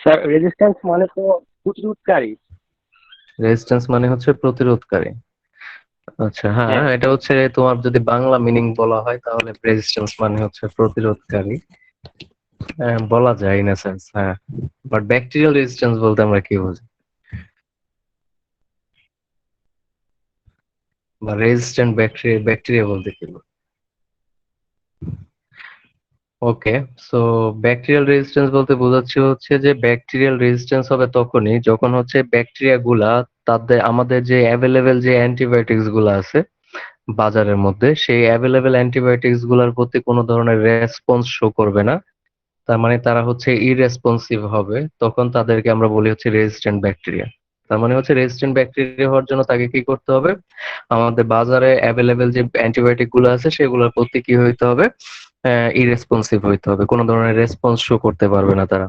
Sir, resistance মানে তো প্রতিরোধকারী। রেজিস্ট্যান্স মানে হচ্ছে প্রতিরোধকারী। আচ্ছা, হ্যাঁ, হ্যাঁ। এটা হচ্ছে তোমার যদি বাংলা মিনিং বলা হয় তাহলে রেজিস্ট্যান্স মানে হচ্ছে প্রতিরোধকারী। হ্যাঁ, বলা যায় ইন সেন্স, হ্যাঁ। বাট ব্যাকটেরিয়াল রেজিস্ট্যান্স বলতে আমরা কি বুঝি, বা রেজিস্ট্যান্ট ব্যাকটেরিয়া ব্যাকটেরিয়া বলতে কি বুঝি? ওকে, সো ব্যাকটেরিয়াল রেজিস্ট্যান্স বলতে বোঝাচ্ছে হচ্ছে যে ব্যাকটেরিয়াল রেজিস্ট্যান্স হবে তখনই যখন হচ্ছে ব্যাকটেরিয়া গুলা তাদের আমাদের যে অ্যাভেলেবেল যে অ্যান্টিবায়োটিক্স গুলা আছে বাজারের মধ্যে, সেই অ্যাভেলেবেল অ্যান্টিবায়োটিক্স গুলার প্রতি কোনো ধরনের রেসপন্স শো করবে না। তার মানে তারা হচ্ছে ইরেসপন্সিভ হবে, তখন তাদেরকে আমরা বলি হচ্ছে রেজিস্ট্যান্ট ব্যাকটেরিয়া। তার মানে হচ্ছে রেজিস্ট্যান্ট ব্যাকটেরিয়া হওয়ার জন্য তাকে কি করতে হবে, আমাদের বাজারে অ্যাভেলেবেল যে অ্যান্টিবায়োটিক গুলো আছে সেগুলোর প্রতি কি হইতে হবে, ইরেসপন্সিভ হইতে হবে, কোনো ধরনের রেসপন্স শো করতে পারবে না তারা।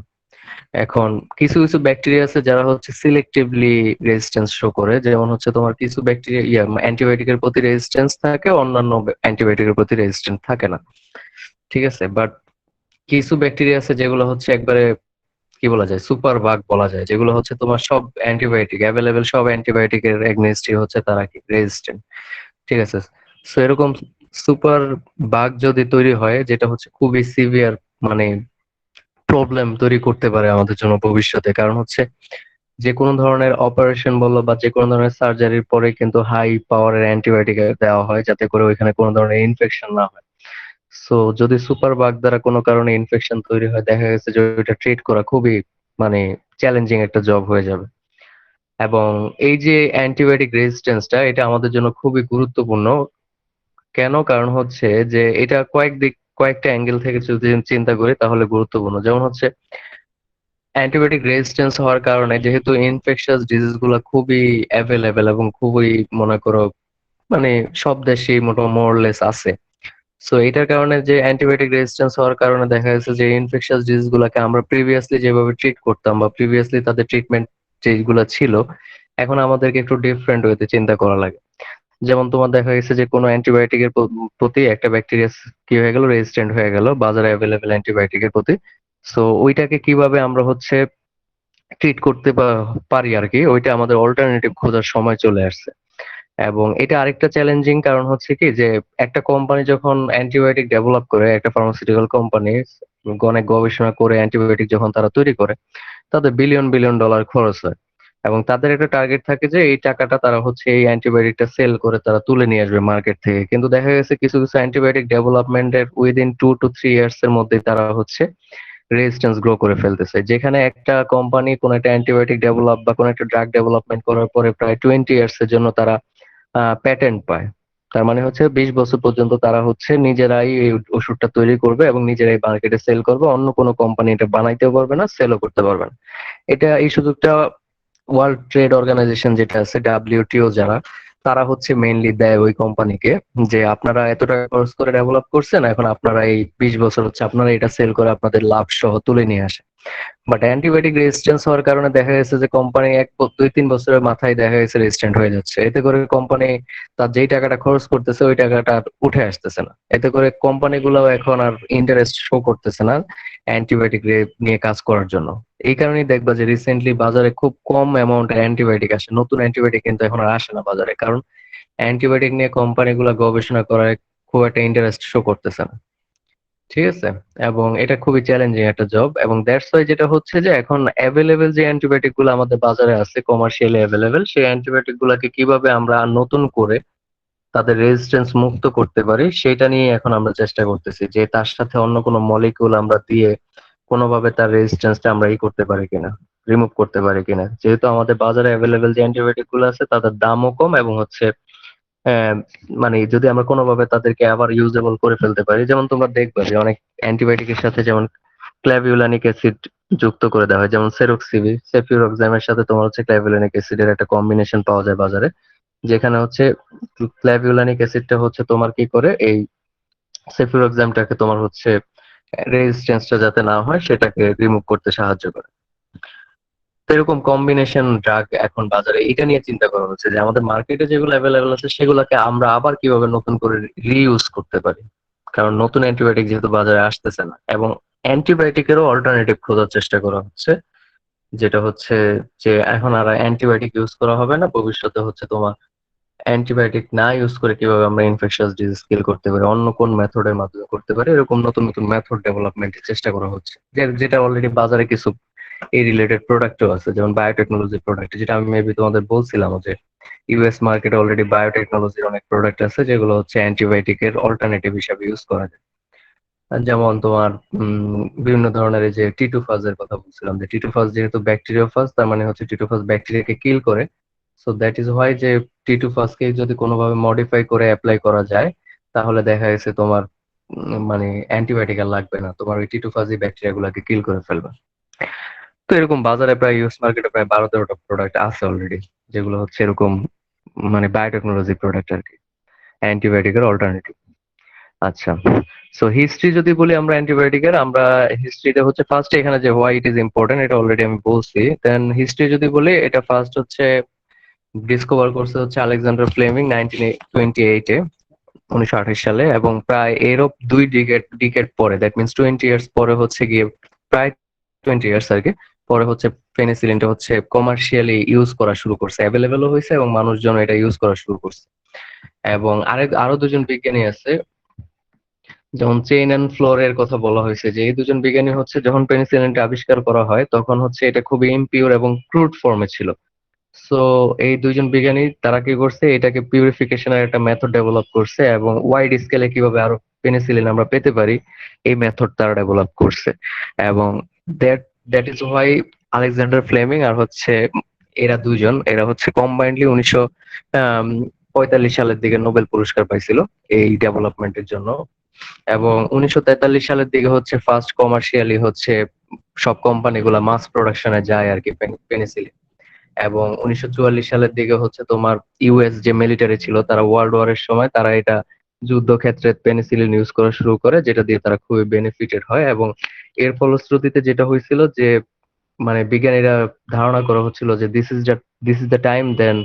এখন কিছু কিছু ব্যাকটেরিয়া আছে যারা হচ্ছে সিলেক্টিভলি রেজিস্ট্যান্স শো করে, যেমন হচ্ছে তোমার কিছু ব্যাকটেরিয়া অ্যান্টিবায়োটিকের প্রতি রেজিস্ট্যান্স থাকে, অন্যান্য অ্যান্টিবায়োটিকের প্রতি রেজিস্ট্যান্স থাকে না। ঠিক আছে, বাট কিছু ব্যাকটেরিয়া আছে যেগুলো হচ্ছে একবারে কি বলা যায়, সুপার বাগ বলা যায়, যেগুলো হচ্ছে তোমার সব অ্যান্টিবায়োটিক অ্যাভেলেবেল সব অ্যান্টিবায়োটিকের এগনেস্টই হচ্ছে তারা কি রেজিস্ট্যান্ট। ঠিক আছে, সো এরকম সুপার বাগ যদি তৈরি হয় যেটা হচ্ছে খুবই সিভিয়ার, মানে প্রবলেম তৈরি করতে পারে আমাদের জন্য ভবিষ্যতে। কারণ হচ্ছে যে কোনো ধরনের অপারেশন বলো বা যে কোনো ধরনের সার্জারির পরে কিন্তু হাই পাওয়ারের অ্যান্টিবায়োটিক দেওয়া হয় যাতে করে ওইখানে কোনো ধরনের ইনফেকশন না হয়। সো যদি সুপার বাগ দ্বারা কোনো কারণে ইনফেকশন তৈরি হয়, দেখা গেছে যে ওইটা ট্রিট করা খুবই মানে চ্যালেঞ্জিং একটা জব হয়ে যাবে। এবং এই যে অ্যান্টিবায়োটিক রেজিস্ট্যান্সটা এটা আমাদের জন্য খুবই গুরুত্বপূর্ণ। কেন? কারণ হচ্ছে যে এটা কয়েকটা অ্যাঙ্গেল থেকে যদি চিন্তা করি তাহলে গুরুত্বপূর্ণ। যেমন হচ্ছে অ্যান্টিবায়োটিক রেজিস্ট্যান্স হওয়ার কারণে যেহেতু ইনফেকশাস ডিজিজ গুলা খুবই অ্যাভেলেবেল এবং খুবই মনে করো মানে সব দেশেই মোটামুটি মোরলেস আছে। সো এটার কারণে যে অ্যান্টিবায়োটিক রেজিস্ট্যান্স হওয়ার কারণে দেখা যাচ্ছে যে ইনফেকশাস ডিজিজ গুলাকে আমরা প্রিভিয়াসলি যেভাবে ট্রিট করতাম বা প্রিভিয়াসলি তাদের ট্রিটমেন্ট যেগুলো ছিল, এখন আমাদেরকে একটু ডিফারেন্ট ওয়েতে চিন্তা করা লাগে। যেমন তোমার দেখা গেছে যে কোনো অ্যান্টিবায়োটিকের প্রতি একটা ব্যাকটেরিয়া কি হয়ে গেল, রেজিস্ট্যান্ট হয়ে গেল বাজারে অ্যাভেলেবেল অ্যান্টিবায়োটিকের প্রতি। সো ওইটাকে কিভাবে আমরা হচ্ছে ট্রিট করতে পারি আর কি, ওইটা আমাদের অল্টারনেটিভ খোঁজার সময় চলে আসছে। এবং এটা আরেকটা চ্যালেঞ্জিং কারণ হচ্ছে কি যে একটা কোম্পানি যখন অ্যান্টিবায়োটিক ডেভেলপ করে, একটা ফার্মাসিউটিক্যাল কোম্পানি অনেক গবেষণা করে অ্যান্টিবায়োটিক যখন তারা তৈরি করে, তাদের বিলিয়ন বিলিয়ন ডলার খরচ হয়। এবং তাদের একটা টার্গেট থাকে যে এই টাকাটা তারা হচ্ছে এই অ্যান্টিবায়োটিকটা সেল করে তারা তুলে নিয়ে আসবে মার্কেট থেকে। কিন্তু দেখা গেছে কিছু কিছু অ্যান্টিবায়োটিক ডেভেলপমেন্টের উইদিন 2 to 3 ইয়ার্স এর মধ্যে তারা হচ্ছে রেজিস্ট্যান্স গ্রো করে ফেলতেছে। যেখানে একটা কোম্পানি কোন একটা অ্যান্টিবায়োটিক ডেভেলপ বা কোন একটা ড্রাগ ডেভেলপমেন্ট করার পরে প্রায় 20 ইয়ার্স এর জন্য তারা প্যাটেন্ট পায়। তার মানে হচ্ছে 20 বছর পর্যন্ত তারা হচ্ছে নিজেরাই এই ওষুধটা তৈরি করবে এবং নিজেরাই মার্কেটে সেল করবে, অন্য কোনো কোম্পানি এটা বানাইতেও পারবে না, সেলও করতে পারবে না। এই সুযোগটা ওয়ার্ল্ড ট্রেড অর্গানাইজেশন যেটা আছে, ডাব্লিউটিও যারা, তারা হচ্ছে মেইনলি দেয় ওই কোম্পানিকে, যে আপনারা এত টাকা খরচ করে ডেভেলপ করছেন, এখন আপনারা এই 20 বছর হচ্ছে আপনারা এটা সেল করে আপনাদের লাভ সহ তুলে নিয়ে আসেন। বাট অ্যান্টিবায়োটিক রেজিস্ট্যান্স হওয়ার কারণে দেখা গেছে যে কোম্পানি 2-3 বছরের মাথায় দেখা গেছে রেজিস্ট্যান্ট হয়ে যাচ্ছে। এতে করে কোম্পানি তার যেই টাকাটা খরচ করতেছে ওই টাকাটা আর উঠে আসতেছে না। এতে করে কোম্পানিগুলোও এখন আর ইন্টারেস্ট শো করতেছে না অ্যান্টিবায়োটিক নিয়ে কাজ করার জন্য। এই কারণেই দেখবা যে রিসেন্টলি বাজারে খুব কম অ্যামাউন্টের অ্যান্টিবায়োটিক আসে, নতুন অ্যান্টিবায়োটিক কিন্তু এখন আর আসে না বাজারে, কারণ অ্যান্টিবায়োটিক নিয়ে কোম্পানিগুলো গবেষণা করায় খুব একটা ইন্টারেস্ট শো করতেছে না। ঠিক আছে, এবং এটা খুবই চ্যালেঞ্জিং একটা জব। এবং দ্যাটস ওয়াই যেটা হচ্ছে যে এখন অ্যাভেলেবেল যে অ্যান্টিবায়োটিক গুলো আমাদের বাজারে আছে কমার্শিয়ালি অ্যাভেলেবেল, সেই অ্যান্টিবায়োটিক গুলাকে কিভাবে আমরা নতুন করে তাদের রেজিস্ট্যান্স মুক্ত করতে পারি সেটা নিয়ে এখন আমরা চেষ্টা করতেছি, যে তার সাথে অন্য কোনো মলিকিউল আমরা দিয়ে কোনোভাবে তার রেজিস্ট্যান্সটা আমরা করতে পারি কিনা, রিমুভ করতে পারি কিনা। যেহেতু আমাদের বাজারে অ্যাভেলেবেল যে অ্যান্টিবায়োটিক গুলো আছে তাদের দামও কম এবং হচ্ছে আহ, মানে যদি আমরা কোনোভাবে তাদেরকে আবার ইউজেবল করে ফেলতে পারি। যেমন তোমরা দেখবে যে অনেক অ্যান্টিবায়োটিকের সাথে যেমন ক্ল্যাভিউলানিক অ্যাসিড যুক্ত করে দেওয়া হয়, যেমন সেরোক্সিবি সেফিউরক্সামের সাথে তোমার হচ্ছে ক্ল্যাভিউলানিক অ্যাসিডের একটা কম্বিনেশন পাওয়া যায় বাজারে, যেখানে হচ্ছে ক্ল্যাভিউলানিক অ্যাসিডটা হচ্ছে তোমার কি করে এই সেফিউরক্সামটাকে তোমার হচ্ছে রেজিস্ট্যান্সটা যাতে না হয় সেটাকে রিমুভ করতে সাহায্য করে। তো এরকম কম্বিনেশন ড্রাগ এখন বাজারে, এটা নিয়ে চিন্তা করা হচ্ছে যে আমাদের মার্কেটে যেগুলো অ্যাভেলেবেল আছে সেগুলোকে আমরা আবার কিভাবে নতুন করে রিইউজ করতে পারি। কারণ নতুন অ্যান্টিবায়োটিক যেহেতু বাজারে আসতেছে না, এবং অ্যান্টিবায়োটিকেরও অল্টারনেটিভ খোঁজার চেষ্টা করা হচ্ছে, যেটা হচ্ছে যে এখন আর অ্যান্টিবায়োটিক ইউজ করা হবে না, ভবিষ্যতে হচ্ছে তোমার অ্যান্টিবায়োটিক না ইউজ করে কিভাবে আমরা ইনফেকশনাস ডিজিজ কিল করতে পারি, অন্য কোন মেথডের মাধ্যমে করতে পারি, এরকম নতুন নতুন মেথড ডেভেলপমেন্টের চেষ্টা করা হচ্ছে। যেটা অলরেডি বাজারে কিছু এই রিলেটেড প্রোডাক্টও আছে, যেমন বায়োটেকনোলজি প্রোডাক্ট, যেটা আমি মেবি তোমাদের বলছিলাম যে ইউএস মার্কেটে অলরেডি বায়োটেকনোলজির অনেক প্রোডাক্ট আছে যেগুলো হচ্ছে অ্যান্টিবায়োটিকের অল্টারনেটিভ হিসাবে ইউজ করা যায়। আর যেমন তোমার বিভিন্ন ধরনের এই যে টিটুফাস এর কথা বলছিলাম, যে টিটুফাস যেহেতু ব্যাকটেরিওফাস, তার মানে হচ্ছে টিটুফাস ব্যাকটেরিয়াকে কিল করে। সো দ্যাট ইজ হোয়াই যে টিটুফাসকে যদি কোনোভাবে মডিফাই করে অ্যাপ্লাই করা যায়, তাহলে দেখা গেছে তোমার মানে অ্যান্টিবায়োটিক আর লাগবে না, তোমার ওই টিটুফাসই ব্যাকটেরিয়া গুলাকে কিল করে ফেলবে। তো এরকম বাজারে প্রায় ইউএস মার্কেটে প্রায় 12-13টা প্রোডাক্ট আছে অলরেডি, যেগুলো হচ্ছে এরকম মানে বায়োটেকনোলজি প্রোডাক্ট আর কি, অ্যান্টিবায়োটিকের অল্টারনেটিভ। আচ্ছা, সো হিস্ট্রি যদি বলি আমরা অ্যান্টিবায়োটিকের, আমরা হিস্ট্রিটা হচ্ছে ফার্স্ট, এখানে যে হোয়াই ইট ইজ ইম্পর্টেন্ট এটা অলরেডি আমি বলছি। দেন হিস্ট্রি যদি বলি, এটা ফার্স্ট হচ্ছে ডিসকভার করছে হচ্ছে আলেকজান্ডার ফ্লেমিং 1928-এ, 1928 সালে, এবং প্রায় এরও 2 ডিকেড পরে, দ্যাট মিনস 20 ইয়ার্স পরে হচ্ছে গিয়ে, প্রায় 20 ইয়ার্স আর কি পরে হচ্ছে পেনিসিলিনটা হচ্ছে কমার্শিয়ালি ইউজ করা শুরু করছে, অ্যাভেলেবেলও হয়েছে এবং মানুষজন এটা ইউজ করা শুরু করছে। এবং আরো দুজন বিজ্ঞানী আছে, যেমন চেইন অ্যান্ড ফ্লোরের কথা বলা হয়েছে, যে এই দুজন বিজ্ঞানী হচ্ছে যখন পেনিসিলিনটা আবিষ্কার করা হয় তখন হচ্ছে এটা খুবই ইমপিউর এবং ক্রুড ফর্মে ছিল। সো এই দুইজন বিজ্ঞানী তারা কি করছে, এটাকে পিউরিফিকেশনের একটা মেথড ডেভেলপ করছে এবং ওয়াইড স্কেলে কিভাবে আরো পেনিসিলিন আমরা পেতে পারি এই মেথড তারা ডেভেলপ করছে। এবং that that is why Alexander Fleming আর হচ্ছে এরা হচ্ছে কম্বাইন্ডলি 1945 সালের দিকে নোবেল পুরস্কার পাইছিল এই ডেভেলপমেন্টের জন্য। এবং 1943 সালের দিকে হচ্ছে ফার্স্ট কমার্শিয়ালি হচ্ছে সব কোম্পানিগুলা মাস প্রোডাকশনে যায় আর কি পেনিসিলিন। এবং 1944 সালের দিকে হচ্ছে তোমার ইউএস যে মিলিটারি ছিল, তারা ওয়ার্ল্ড ওয়ারের সময় তারা এটা যুদ্ধক্ষেত্রে পেনিসিলিন ইউজ করা শুরু করে, যেটা দিয়ে তারা খুবই বেনিফিটেড হয়। এবং এর ফলশ্রুতিতে যেটা হয়েছিল যে মানে বিজ্ঞানীরা ধারণা করা হচ্ছিল যে this is the time then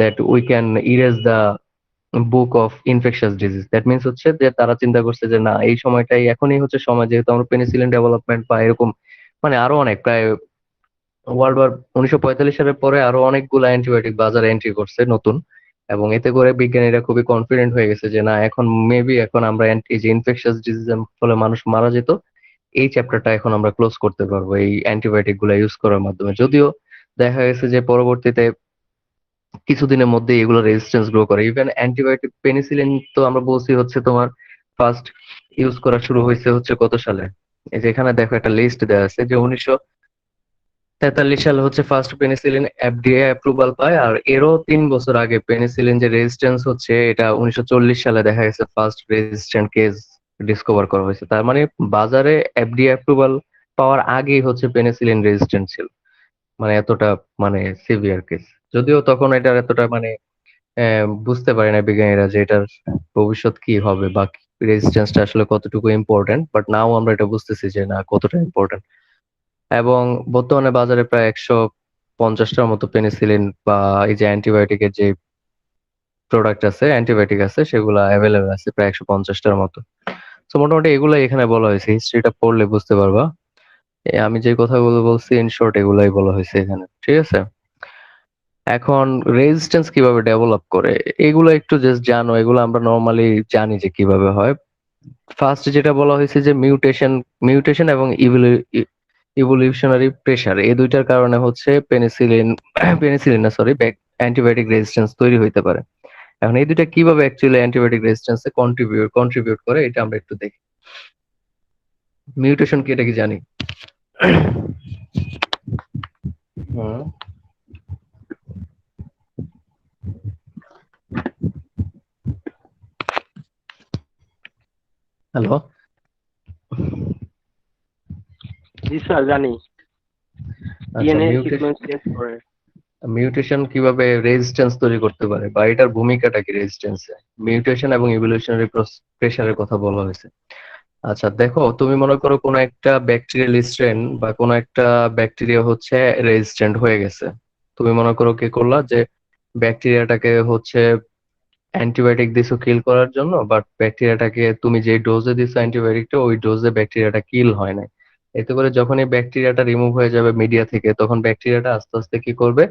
that we can erase the book of infectious disease. That means হচ্ছে যে তারা চিন্তা করছে যে না, এই সময়টাই এখনই হচ্ছে সময়, যেহেতু আমরা পেনিসিলিন ডেভেলপমেন্ট বা এরকম মানে আরো অনেক প্রায় ওয়ার্ল্ড ওয়ার 1945 সালের পরে আরো অনেকগুলো অ্যান্টিবায়োটিক বাজারে এন্ট্রি করছে নতুন। এবং এতে করে বিজ্ঞানীরা খুবই কনফিডেন্ট হয়ে গেছে যে না, এখন মেবি এখন আমরা এই যে ইনফেকশাস ডিজিজের ফলে মানুষ মারা যেত, এই চ্যাপ্টারটা এখন আমরা ক্লোজ করতে পারবো এই অ্যান্টিবায়োটিক গুলা ইউজ করার মাধ্যমে। যদিও দেখা গেছে যে পরবর্তীতে কিছুদিনের মধ্যে এগুলো রেজিস্ট্যান্স গ্রো করে। ইভেন অ্যান্টিবায়োটিক পেনিসিলিন তো আমরা বলছি হচ্ছে তোমার ফার্স্ট ইউজ করা শুরু হয়েছে হচ্ছে কত সালে, এই যে এখানে দেখো একটা লিস্ট দেওয়া আছে যে 1943 সালে হচ্ছে ফার্স্ট পেনিসিলিন এফডিএ অ্যাপ্রুভাল পায়। আর এরও 3 বছর আগে পেনিসিলিন যে রেজিস্ট্যান্স হচ্ছে, এটা 1940 সালে দেখা গেছে ফার্স্ট রেজিস্ট্যান্ট কেস ডিসকভার করা হয়েছে। তার মানে বাজারে এফডিএ অ্যাপ্রুভাল পাওয়ার আগেই হচ্ছে পেনিসিলিন রেজিস্ট্যান্ট ছিল, মানে এতটা মানে সিভিয়ার কেস। যদিও তখন এটার এতটা মানে বুঝতে পারি না বিজ্ঞানীরা যে এটার ভবিষ্যৎ কি হবে বা রেজিস্ট্যান্সটা আসলে কতটুকু ইম্পর্টেন্ট, বাট নাও আমরা এটা বুঝতেছি যে না, কতটা ইম্পর্টেন্ট। এবং বর্তমানে বাজারে প্রায় 150টার মতো পেনিসিলিন বা এই যে অ্যান্টিবায়োটিকের যে প্রোডাক্ট আছে, অ্যান্টিবায়োটিক আছে, সেগুলো অ্যাভেলেবেল আছে প্রায় 150টার মতো। তো মোটামুটি এগুলাই এখানে বলা হয়েছে, হিস্ট্রিটা পড়লে বুঝতে পারবা। আমি যে কথাগুলো বলছি ইন শর্ট এগুলাই বলা হয়েছে এখানে, ঠিক আছে? এখন রেজিস্ট্যান্স কিভাবে ডেভেলপ করে এগুলো একটু জাস্ট জানো, এগুলো আমরা নর্মালি জানি যে কিভাবে হয়। ফার্স্ট যেটা বলা হয়েছে যে মিউটেশন মিউটেশন এবং ইভলিউশনারি প্রেসার, এই দুইটার কারণে হচ্ছে পেনিসিলিন না সরি অ্যান্টিবায়োটিক রেজিস্ট্যান্স তৈরি হইতে পারে। এখন এই দুইটা কিভাবে অ্যাকচুয়ালি অ্যান্টিবায়োটিক রেজিস্ট্যান্সে কন্ট্রিবিউট করে এটা আমরা একটু দেখি। মিউটেশন কি, এটা কি জানি? হুম, হ্যালো। জি স্যার, জানি। আচ্ছা, ডিএনএ সিকোয়েন্স চেঞ্জ করে। মিউটেশন কিভাবে রেজিস্ট্যান্স তৈরি করতে পারে বা এটার ভূমিকাটা কি রেজিস্ট্যান্সে? মিউটেশন এবং ইভলিউশনারি প্রেসারের কথা বলা হয়েছে। আচ্ছা দেখো, তুমি মনে করো কোনো একটা ব্যাকটেরিয়াল স্ট্রেন বা কোনো একটা ব্যাকটেরিয়া হচ্ছে রেজিস্ট্যান্ট হয়ে গেছে। তুমি মনে করো কি করলা, যে ব্যাকটেরিয়াটাকে হচ্ছে অ্যান্টিবায়োটিক দিছো কিল করার জন্য, বাট ব্যাকটেরিয়াটাকে তুমি যে ডোজে দিছো অ্যান্টিবায়োটিকটা, ওই ডোজে ব্যাকটেরিয়াটা কিল হয় না। এতে করে যখন এই ব্যাকটেরিয়াটা রিমুভ হয়ে যাবে মিডিয়া থেকে, তখন ব্যাকটেরিয়াটা আস্তে আস্তে কি করবে,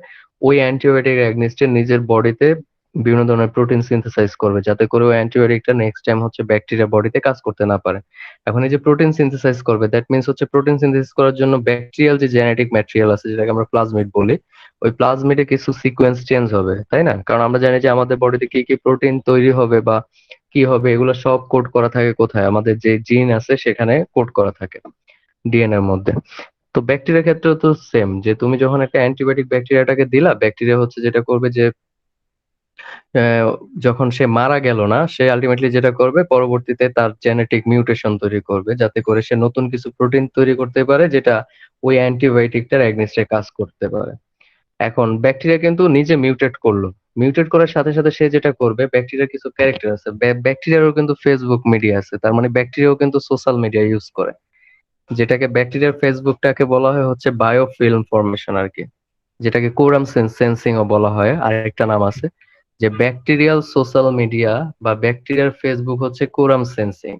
ওই অ্যান্টিবায়োটিক এগনিস্টে নিজের বডিতে বিভিন্ন ধরনের প্রোটিন সিনথেসাইজ করবে, যাতে করে ওই অ্যান্টিবায়োটিকটা নেক্সট টাইম হচ্ছে ব্যাকটেরিয়া বডিতে কাজ করতে না পারে। এখন এই যে প্রোটিন সিনথেসাইজ করবে, দ্যাট মিনস হচ্ছে প্রোটিন সিনথেসাইজ করার জন্য ব্যাকটেরিয়াল যে জেনেটিক ম্যাটেরিয়াল আছে, যেটাকে আমরা প্লাজমিড বলি, ওই প্লাজমিডে কিছু সিকোয়েন্স চেঞ্জ হবে, তাই না? কারণ আমরা জানি যে আমাদের বডিতে কি কি প্রোটিন তৈরি হবে বা কি হবে, এগুলো সব কোড করা থাকে কোথায়, আমাদের যে জিন আছে সেখানে কোড করা থাকে ডিএনএ এর মধ্যে। তো ব্যাকটেরিয়ার ক্ষেত্রেও তো সেম, যে তুমি যখন একটা অ্যান্টিবায়োটিক ব্যাকটেরিয়াটাকে দিলা, ব্যাকটেরিয়া হচ্ছে যেটা করবে যে আহ, যখন সে মারা গেল না, সে আলটিমেটলি যেটা করবে পরবর্তীতে তার জেনেটিক মিউটেশন তৈরি করবে, যাতে করে সে নতুন কিছু প্রোটিন তৈরি করতে পারে, যেটা ওই অ্যান্টিবায়োটিকটার এগনিস্টে কাজ করতে পারে। এখন ব্যাকটেরিয়া কিন্তু নিজে মিউটেট করলো, মিউটেট করার সাথে সাথে সে যেটা করবে, ব্যাকটেরিয়ার কিছু ক্যারেক্টার আছে, ব্যাকটেরিয়ারও কিন্তু ফেসবুক মিডিয়া আছে, তার মানে ব্যাকটেরিয়াও কিন্তু সোশ্যাল মিডিয়া ইউজ করে, যেটাকে ব্যাকটেরিয়ার ফেসবুকটাকে বলা হয় হচ্ছে বায়োফিল্ম ফরমেশন আর কি, যেটাকে কোরাম সেন্সিং ও বলা হয়। আর একটা নাম আছে যে ব্যাকটেরিয়াল সোশ্যাল মিডিয়া বা ব্যাকটেরিয়ার ফেসবুক হচ্ছে কোরাম সেন্সিং।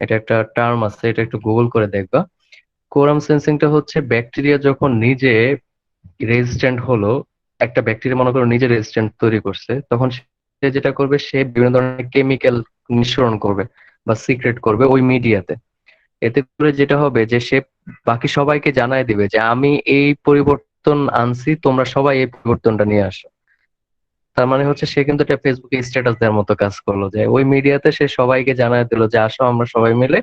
এটা একটা টার্ম আছে, এটা একটু গুগল করে দেখবা। কোরাম সেন্সিংটা হচ্ছে ব্যাকটেরিয়া যখন নিজে রেজিস্ট্যান্ট হলো, একটা ব্যাকটেরিয়া মনে করো নিজে রেজিস্ট্যান্ট তৈরি করছে, তখন সে যেটা করবে, সে বিভিন্ন ধরনের কেমিক্যাল নিঃসরণ করবে বা সিক্রেট করবে ওই মিডিয়াতে। এতে করে যেটা হবে যে সে বাকি সবাইকে জানায় দিবে যে আমি এই পরিবর্তন আনছি, তোমরা সবাই এই পরিবর্তনটা নিয়ে আসো। তার মানে হচ্ছে সে কিন্তু এটা ফেসবুকে স্ট্যাটাস দেওয়ার মতো কাজ করলো, যে ওই মিডিয়াতে সে সবাইকে জানায় দিল যে আসো আমরা সবাই মিলে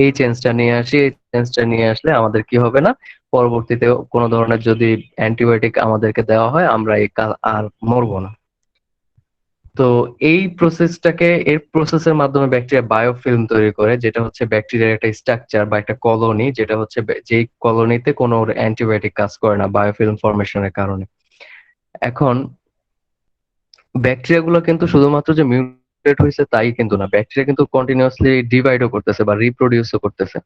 এই চেঞ্জটা নিয়ে আসি, এই চেঞ্জটা নিয়ে আসলে আমাদের কি হবে না, পরবর্তীতে কোনো ধরনের যদি অ্যান্টিবায়োটিক আমাদেরকে দেওয়া হয় আমরা এই আর মরবো না। তো এই প্রসেসটাকে, এর প্রসেসের মাধ্যমে ব্যাকটেরিয়া বায়োফিল্ম তৈরি করে, যেটা হচ্ছে ব্যাকটেরিয়ার একটা স্ট্রাকচার বা একটা কলোনি, যেটা হচ্ছে যেই কলোনিতে কোনো অ্যান্টিবায়োটিক কাজ করে না বায়োফিল্ম ফরমেশনের কারণে। এখন ব্যাকটেরিয়া গুলো কিন্তু শুধুমাত্র যে মিউটেট হয়েছে তাই কিন্তু না, ব্যাকটেরিয়া কিন্তু কন্টিনিউয়াসলি ডিভাইডও করতেছে বা রিপ্রোডিউসও করতেছে।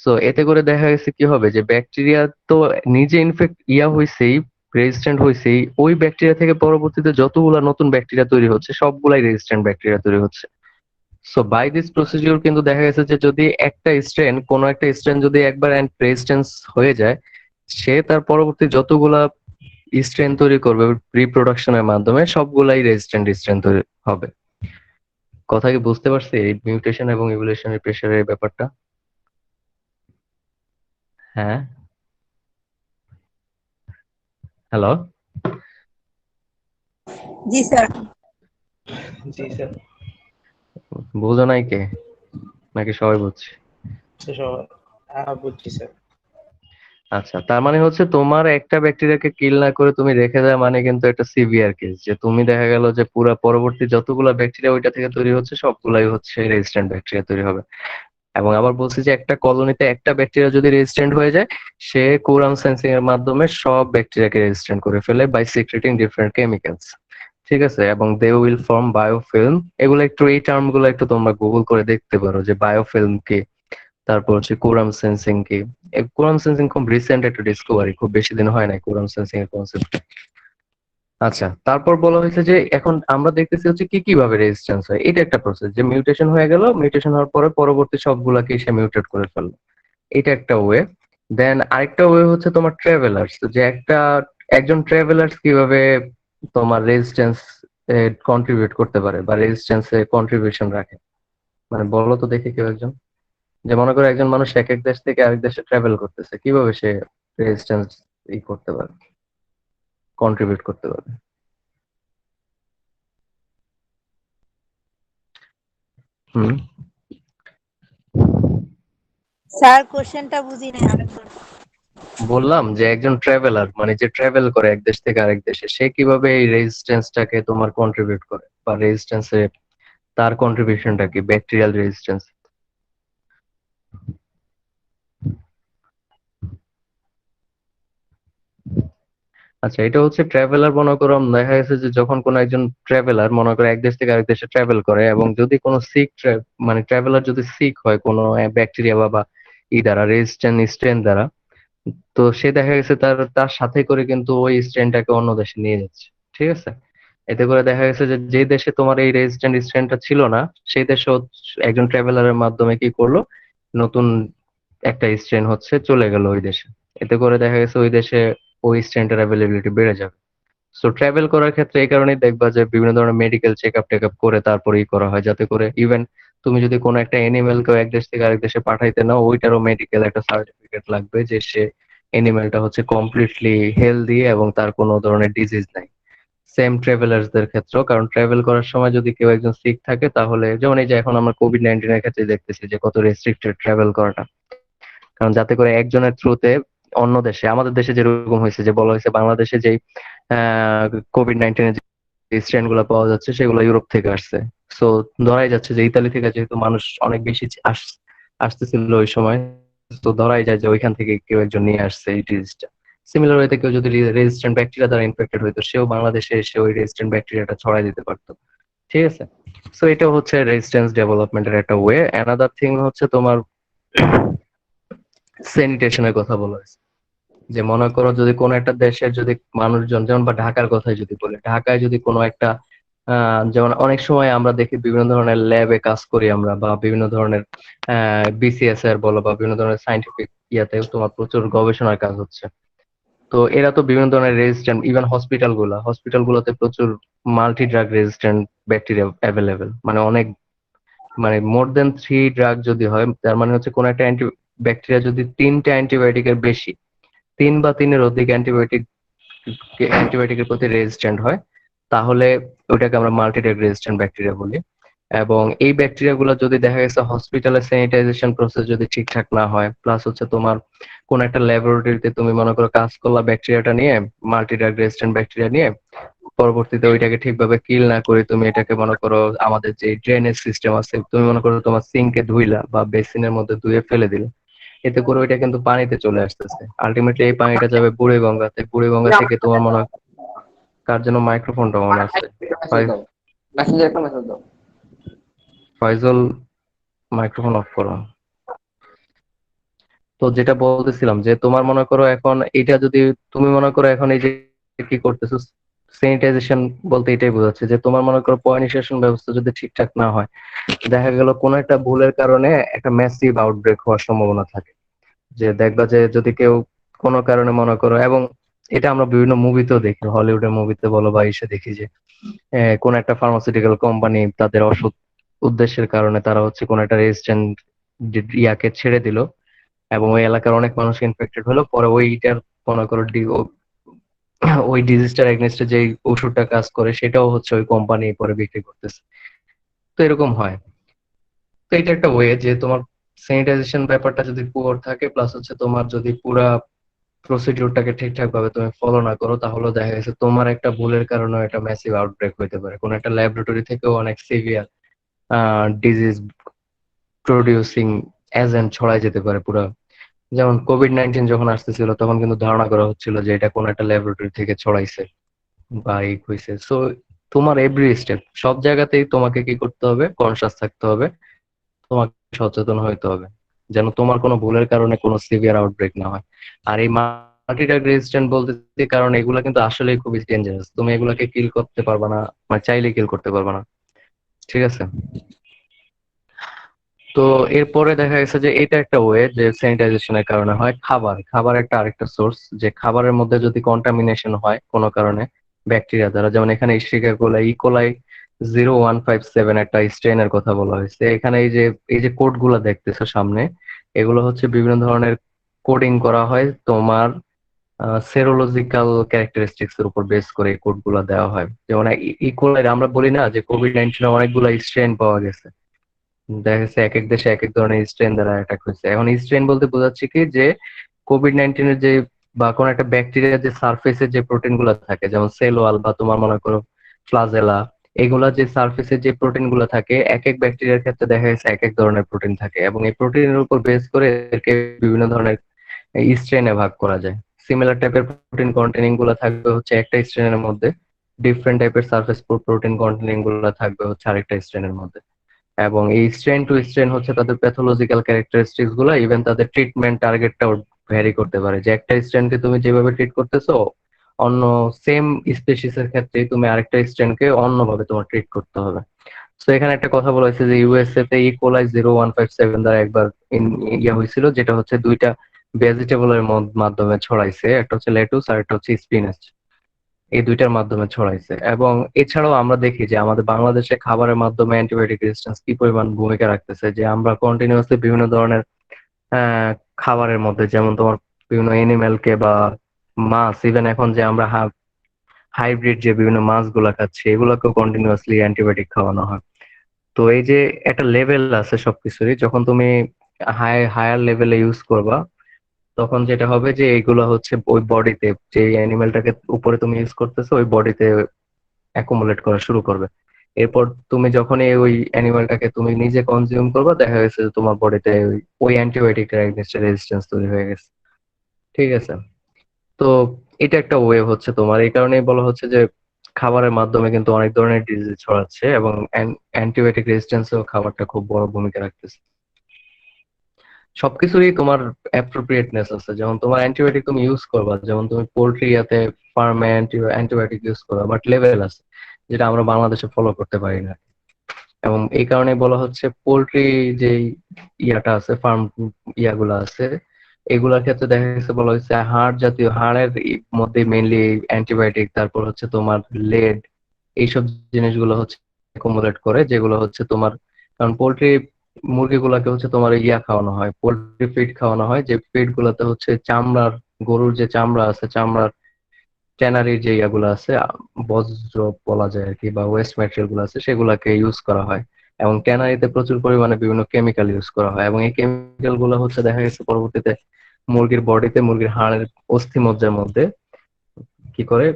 সো এতে করে দেখা গেছে কি হবে, যে ব্যাকটেরিয়া তো নিজে ইনফেক্ট হয়েছেই, রেজিস্ট্যান্ট হয়েছেই, ওই ব্যাকটেরিয়া থেকে পরবর্তীতে যতগুলা নতুন ব্যাকটেরিয়া তৈরি হচ্ছে সবগুলাই রেজিস্ট্যান্ট ব্যাকটেরিয়া তৈরি হচ্ছে। সো বাই দিস প্রসিডিউর কিন্তু দেখা গেছে যে যদি একটা স্ট্রেন, কোনো একটা স্ট্রেন যদি একবার রেজিস্ট্যান্স হয়ে যায়, সে তার পরবর্তী যতগুলা স্ট্রেন তৈরি করবে রিপ্রোডাকশনের মাধ্যমে, সবগুলাই রেজিস্ট্যান্ট স্ট্রেন তৈরি হবে। কথা কি বুঝতে পারছি এই মিউটেশন এবং ইভলিউশনারি প্রেসারের ব্যাপারটা? হ্যাঁ। হ্যালো। জি স্যার। জি স্যার। বুঝো নাই কে, নাকি সবাই বুঝছে? বুঝছি স্যার। আচ্ছা, তার মানে হচ্ছে তোমার একটা ব্যাকটেরিয়াকে কিল না করে তুমি রেখে দেওয়া মানে কিন্তু একটা সিভিয়ার কেস, যে তুমি দেখা গেল যে পুরা পরবর্তী যতগুলা ব্যাকটেরিয়া ওইটা থেকে তৈরি হচ্ছে সবগুলাই হচ্ছে রেজিস্ট্যান্ট ব্যাকটেরিয়া তৈরি হবে। এবং আবার বলছি যে একটা কলোনিতে একটা ব্যাকটেরিয়া যদি রেজিস্ট্যান্ট হয়ে যায়, সে কোরাম সেন্সিং এর মাধ্যমে সব ব্যাকটেরিয়াকে রেজিস্ট্যান্ট করে ফেলে বাই সিক্রেটিং ডিফারেন্ট কেমিক্যালস। ঠিক আছে, এবং দে উইল ফর্ম বায়োফিল্ম। এগুলো একটু, এই টার্ম গুলো একটু তোমরা গুগল করে দেখতে পারো যে বায়োফিল্ম কি, তারপর হচ্ছে কোরাম সেন্সিং কি। কোরাম সেন্সিং খুব রিসেন্ট একটা ডিসকভারি, খুব বেশি দিন হয় না কোরাম সেন্সিং এর কনসেপ্ট। আচ্ছা, তারপর বলা হয়েছে যে এখন আমরা দেখতেছি হচ্ছে কি কিভাবে রেজিস্ট্যান্স হয়, এটা একটা প্রসেস, যে মিউটেশন হয়ে গেল, মিউটেশন হওয়ার পরে পরবর্তী সবগুলাকে সে মিউটেট করে ফেললো, এটা একটা ওয়ে। দেন আরেকটা ওয়ে হচ্ছে তোমার ট্রাভেলার্স, যে একজন ট্রাভেলার্স কিভাবে তোমার রেজিস্ট্যান্স কন্ট্রিবিউট করতে পারে বা রেজিস্ট্যান্সে কন্ট্রিবিউশন রাখে। মানে বলো তো দেখি কেউ একজন, যে মনে করো একজন মানুষ এক এক দেশ থেকে আরেক দেশে ট্রাভেল করতেছে, কিভাবে সে রেজিস্ট্যান্স করতে পারে, কন্ট্রিবিউট করতে পারে। হুম। স্যার কোশ্চেনটা বুঝি নাই, আরেকবার। বললাম যে একজন ট্রাভেলার মানে যে ট্রাভেল করে এক দেশ থেকে আরেক দেশে, সে কিভাবে এই রেজিস্ট্যান্সটাকে তোমার কন্ট্রিবিউট করে বা রেজিস্ট্যান্সে তার কন্ট্রিবিউশনটা কি ব্যাকটেরিয়াল রেজিস্ট্যান্স। আচ্ছা, এটা হচ্ছে ট্রাভেলার, মনে করো দেখা গেছে যে যখন কোনো একজন ট্রাভেলার মনে করে এক দেশ থেকে আরেক দেশে ট্রাভেল করে, এবং যদি কোনো সিক মানে ট্রাভেলার যদি সিক হয় কোনো ব্যাকটেরিয়া বা ই দ্বারা, রেজিস্ট্যান্ট স্ট্রেন দ্বারা, তো সে দেখা গেছে তার তার সাথে করে কিন্তু ওই স্ট্রেনটাকে অন্য দেশে নিয়ে যাচ্ছে। ঠিক আছে, এতে করে দেখা গেছে যে যে দেশে তোমার এই রেজিস্ট্যান্ট স্ট্রেনটা ছিল না, সেই দেশে একজন ট্রাভেলারের মাধ্যমে কি করলো, নতুন একটা স্ট্রেন হচ্ছে চলে গেল ওই দেশে, এতে করে দেখা গেছে ওই দেশে ওই স্ট্রেনটার অ্যাভেলেবিলিটি বেড়ে যাবে। সো ট্রাভেল করার ক্ষেত্রে এই কারণেই দেখবা যে বিভিন্ন ধরনের medical check up take up করে তারপরেই করা হয়, যাতে করে ইভেন তুমি যদি কোনো একটা এনিমেলকে এক দেশ থেকে আরেক দেশে পাঠাইতে নাও, ওইটারও মেডিকেল একটা সার্টিফিকেট লাগবে যে সে এনিমেলটা হচ্ছে কমপ্লিটলি হেলদি এবং তার কোনো ধরনের ডিজিজ নাই। সেম ট্রাভেলার্সদের ক্ষেত্রেও, কারণ ট্রাভেল করার সময় যদি কেউ একজন সিক থাকে, তাহলে যেমন এই যে এখন আমরা কোভিড-19 এর ক্ষেত্রে দেখতেছি যে কত রেস্ট্রিক্টেড ট্রাভেল করাটা, কারণ যাতে করে একজনের থ্রুতে অন্য দেশে, আমাদের দেশে যেরকম হয়েছে যে বলা হয়েছে বাংলাদেশে যেই কোভিড-19 এর যে স্ট্রেন গুলো পাওয়া যাচ্ছে সেগুলো ইউরোপ থেকে আসছে। সো ধরাই যাচ্ছে যে ইতালি থেকে যেহেতু মানুষ অনেক বেশি আসতেছিল ওই সময়, তো ধরাই যায় যে ওইখান থেকে কেউ একজন নিয়ে আসছে এই ডিজিজটা। সিমিলার ওয়েতে কেউ যদি রেজিস্ট্যান্ট ব্যাকটেরিয়া দ্বারা ইনফেক্টেড হইতো, সেও বাংলাদেশে এসে ওই রেজিস্ট্যান্ট ব্যাকটেরিয়াটা ছড়াই দিতে পারতো। ঠিক আছে, সো এটা হচ্ছে রেজিস্ট্যান্স ডেভেলপমেন্টের একটা ওয়ে। অ্যানাদার থিং হচ্ছে তোমার স্যানিটেশনের কথা বলা হয়েছে, যে মনে করো যদি কোনো একটা দেশের যদি মানুষজন, যেমন বা ঢাকার কথাই যদি বলি, ঢাকায় যদি কোনো একটা যেমন অনেক সময় আমরা দেখি বিভিন্ন ধরনের ল্যাবে কাজ করি আমরা, বা বিভিন্ন ধরনের বিসিএস এর বলো বা বিভিন্ন ধরনের সাইন্টিফিক ইয়াতে তোমার প্রচুর গবেষণার কাজ হচ্ছে। তো এরা তো বিভিন্ন ধরনের রেজিস্ট্যান্ট, ইভেন হসপিটাল গুলোতে প্রচুর multi drug resistant bacteria available, মানে অনেক, মানে মোর দেন 3 ড্রাগ যদি হয়, তার মানে হচ্ছে কোন একটা ব্যাকটেরিয়া যদি 3টে অ্যান্টিবায়োটিকের বেশি, 3 বা 3-এর অধিক অ্যান্টিবায়োটিকের প্রতি রেজিস্ট্যান্ট হয়, তাহলে ওইটাকে আমরা মাল্টিড্রাগ রেজিস্ট্যান্ট ব্যাকটেরিয়া বলি। এবং এই ব্যাকটেরিয়া গুলো যদি দেখা গেছে হসপিটালের স্যানিটাইজেশন প্রসেস যদি ঠিকঠাক না হয়, প্লাস হচ্ছে তোমার কোন একটা ল্যাবরেটরিতে তুমি মনে করো কাজ করলা ব্যাকটেরিয়াটা নিয়ে, মাল্টিড্রাগ রেজিস্ট্যান্ট ব্যাকটেরিয়া নিয়ে, পরবর্তীতে ওইটাকে ঠিকভাবে কিল না করে তুমি এটাকে মনে করো আমাদের যে ড্রেনেজ সিস্টেম আছে, তুমি মনে করো তোমার সিঙ্কে ধুইলা বা বেসিনের মধ্যে ধুয়ে ফেলে দিলে, এতে করে ওইটা কিন্তু পানিতে চলে আসতেছে। আলটিমেটলি এই পানিটা যাবে বুড়িগঙ্গাতে, বুড়িগঙ্গা থেকে তোমার মনে হয় কার যেন মাইক্রোফোনটা অন আছে, মেসেজ দাও, মেসেঞ্জার একটা মেসেজ দাও। ফয়জল, মাইক্রোফোন অফ করো। তো যেটা বলতেছিলাম যে তোমার মনে করো এখন এটা যদি তুমি মনে করো এখন এই যে কি করতেছো, স্যানিটাইজেশন বলতে এটাই বোঝাচ্ছে যে তোমার মনে করো পয় নিষ্কাশন ব্যবস্থা যদি ঠিকঠাক না হয়, দেখা গেল কোনো একটা ভুলের কারণে একটা ম্যাসিভ আউটব্রেক হওয়ার সম্ভাবনা থাকে। যে দেখবা যে যদি কেউ কোনো কারণে মনে করো, এবং এটা আমরা বিভিন্ন মুভিতেও দেখি, হলিউডের মুভিতে বলো বা এসে দেখি যে কোন একটা ফার্মাসিউটিক্যাল কোম্পানি তাদের অসৎ উদ্দেশ্যের কারণে তারা হচ্ছে কোন একটা রেজিস্ট্যান্ট ইয়াকে ছেড়ে দিল, এবং ওই এলাকার অনেক মানুষ ইনফেক্টেড হলো, পরে ওইটার মনে করো ওই ডিজিজটার এগেনস্টে যে ওষুধটা কাজ করে সেটাও হচ্ছে ওই কোম্পানি পরে বিক্রি করতেছে। তো এরকম হয়। তো এটা একটা ওয়ে যে তোমার স্যানিটাইজেশন ব্যাপারটা যদি পুয়ার থাকে, প্লাস হচ্ছে তোমার যদি পুরা প্রসিডিউরটাকে ঠিকঠাক ভাবে তুমি ফলো না করো, তাহলে দেখা গেছে তোমার একটা ভুলের কারণে একটা ম্যাসিভ আউটব্রেক হইতে পারে, কোন একটা ল্যাবরেটরি থেকেও অনেক সিভিয়ার ডিজিজ প্রডিউসিং এজেন্ট ছড়াই যেতে পারে পুরা। যেমন কোভিড-19 যখন আসতেছিল তখন কিন্তু ধারণা করা হচ্ছিল যে এটা কোন একটা ল্যাবরেটরি থেকে ছড়াইছে বা এই হয়েছে। সো তোমার এভরি স্টেপ, সব জায়গাতেই তোমাকে কি করতে হবে, কনসাস থাকতে হবে, তোমাকে সচেতন হইতে হবে, যেন তোমার কোনো ভুলের কারণে কোনো সিভিয়ার আউটব্রেক না হয়। আর এই মাল্টিড্রাগ রেজিস্ট্যান্ট বলতে, কারণ এগুলা কিন্তু আসলেই খুবই ডেঞ্জারাস, তুমি এগুলাকে কিল করতে পারবা না, মানে চাইলে কিল করতে পারবা না। ঠিক আছে, তো এরপরে দেখা গেছে যে এটা একটা ওয়ে যে স্যানিটাইজেশনের কারণে হয়। খাবার একটা আরেকটা সোর্স, যে খাবারের মধ্যে যদি কন্টামিনেশন হয় কোনো কারণে ব্যাকটেরিয়া দ্বারা, যেমন এখানে ইশিকা কোলাই ইকোলাই 0157 একটা স্ট্রেনের কথা বলা হয়েছে এখানে। এই যে কোড গুলা দেখতেছো সামনে, এগুলো হচ্ছে বিভিন্ন ধরনের কোডিং করা হয় তোমার সেরোলজিক্যাল ক্যারেক্টারিস্টিক্স এর উপর বেস করে এই কোড গুলা দেওয়া হয়। যেমন ইকোলাই আমরা বলি না যে কোভিড-19 অনেকগুলো স্ট্রেন পাওয়া গেছে, দেখা গেছে এক এক দেশে এক এক ধরনের স্ট্রেন দ্বারা অ্যাটাক হয়েছে। এখন স্ট্রেন বলতে বোঝাচ্ছে কি যে কোভিড-19 এর যে বা কোন একটা ব্যাকটেরিয়ার যে সারফেসে যে প্রোটিন গুলা থাকে, যেমন সেল ওয়াল বা তোমার মনে করো ফ্লাজেলা, এগুলা যে সারফেসে যে প্রোটিন গুলা থাকে, এক এক ব্যাকটেরিয়ার ক্ষেত্রে দেখা গেছে এক এক ধরনের প্রোটিন থাকে, এবং এই প্রোটিনের উপর বেস করে এদেরকে বিভিন্ন ধরনের স্ট্রেনে ভাগ করা যায়। সিমিলার টাইপের প্রোটিন কন্টেনিং গুলা থাকবে হচ্ছে একটা স্ট্রেনের মধ্যে, ডিফারেন্ট টাইপের সারফেস প্রোটিন কন্টেনিং গুলা থাকবে হচ্ছে আরেকটা স্ট্রেনের মধ্যে। এবং এই স্ট্রেন টু স্ট্রেন হচ্ছে তাদের প্যাথোলজিক্যাল ক্যারেক্টারিস্টিক্স গুলো, ইভেন তাদের ট্রিটমেন্ট টার্গেটটাও ভ্যারি করতে পারে, যে একটা স্ট্রেনকে তুমি যেভাবে ট্রিট করতেছো, অন্য সেম স্পেসিস এর ক্ষেত্রে তুমি আরেকটা স্ট্রেনকে অন্যভাবে তোমার ট্রিট করতে হবে। তো এখানে একটা কথা বলা হয়েছে যে ইউএসএ তে ইকোলাই 0157 দ্বারা একবার ইয়া হয়েছিল, যেটা হচ্ছে দুইটা ভেজিটেবলের মাধ্যমে ছড়াইছে, একটা হচ্ছে লেটুস আর একটা হচ্ছে স্পিনাচ। এই দুইটার মাধ্যমে ছড়াইছে। এবং এছাড়াও আমরা দেখি যে আমাদের বাংলাদেশে খাবারের মাধ্যমে অ্যান্টিবায়োটিক রেজিস্ট্যান্স কি পরিমাণ ভূমিকা রাখতেছে, যে আমরা কন্টিনিউয়াসলি বিভিন্ন ধরনের আহ, খাবারের মধ্যে, যেমন তোমার বিভিন্ন এনিম্যালকে বা মাছ, ইভেন এখন যে আমরা হাইব্রিড যে বিভিন্ন মাছগুলা খাচ্ছি এগুলোকেও কন্টিনিউয়াসলি অ্যান্টিবায়োটিক খাওয়ানো হয়। তো এই যে একটা লেভেল আছে সবকিছুরই, যখন তুমি হায়ার লেভেলে ইউজ করবা তখন যেটা হবে যে এইগুলো হচ্ছে ওই বডিতে, যে অ্যানিমেলটাকে উপরে তুমি ইউজ করতেছো ওই বডিতে অ্যাকুমুলেট করা শুরু করবে। এরপর তুমি যখনই ওই অ্যানিমেলটাকে তুমি নিজে কনজিউম করবা, দেখা গেছে যে তোমার বডিতে ওই অ্যান্টিবায়োটিকটার এগেইনস্টে রেজিস্ট্যান্স তৈরি হয়ে গেছে। ঠিক আছে। তো এটা একটা ওয়ে হচ্ছে তোমার, এই কারণেই বলা হচ্ছে যে খাবারের মাধ্যমে কিন্তু অনেক ধরনের ডিজিজ ছড়াচ্ছে, এবং অ্যান্টিবায়োটিক রেজিস্ট্যান্সেও খাবারটা খুব বড় ভূমিকা রাখতেছে। সবকিছুরই তোমার অ্যাপ্রোপ্রিয়েটনেস আছে, যেমন তোমার অ্যান্টিবায়োটিক তুমি ইউজ করবা, যেমন তুমি পোল্ট্রি ইয়াতে ফার্মে অ্যান্টিবায়োটিক ইউজ করবা, বাট লেভেল আছে যেটা আমরা বাংলাদেশে ফলো করতে পারি না। এবং এই কারণে বলা হচ্ছে পোল্ট্রি যে ইয়াটা আছে, ফার্ম ইয়াগুলা আছে, এগুলার ক্ষেত্রে দেখা গেছে বলা হচ্ছে হাড় জাতীয়, হাড়ের মধ্যে মেইনলি অ্যান্টিবায়োটিক, তারপর হচ্ছে তোমার লেড, এইসব জিনিসগুলো হচ্ছে অ্যাকুমুলেট করে, যেগুলো হচ্ছে তোমার, কারণ পোল্ট্রি মুরগিগুলাকে হচ্ছে তোমার ইয়া খাওয়ানো হয়, পোল্ট্রি ফিড খাওয়ানো হয়, যে ফিড গুলাতে হচ্ছে চামড়ার, গরুর যে চামড়া আছে, চামড়ার ট্যানারির যে ইয়াগুলো আছে, বজ্র বলা যায় আর কি, বা ওয়েস্ট ম্যাটেরিয়াল গুলো আছে, সেগুলাকে ইউজ করা হয়। এবং ট্যানারিতে প্রচুর পরিমাণে বিভিন্ন কেমিক্যাল ইউজ করা হয়, এবং এই কেমিক্যাল গুলো হচ্ছে দেখা গেছে পরবর্তীতে মুরগির বডিতে, মুরগির হাড়ের অস্থি মজ্জার মধ্যে কি করে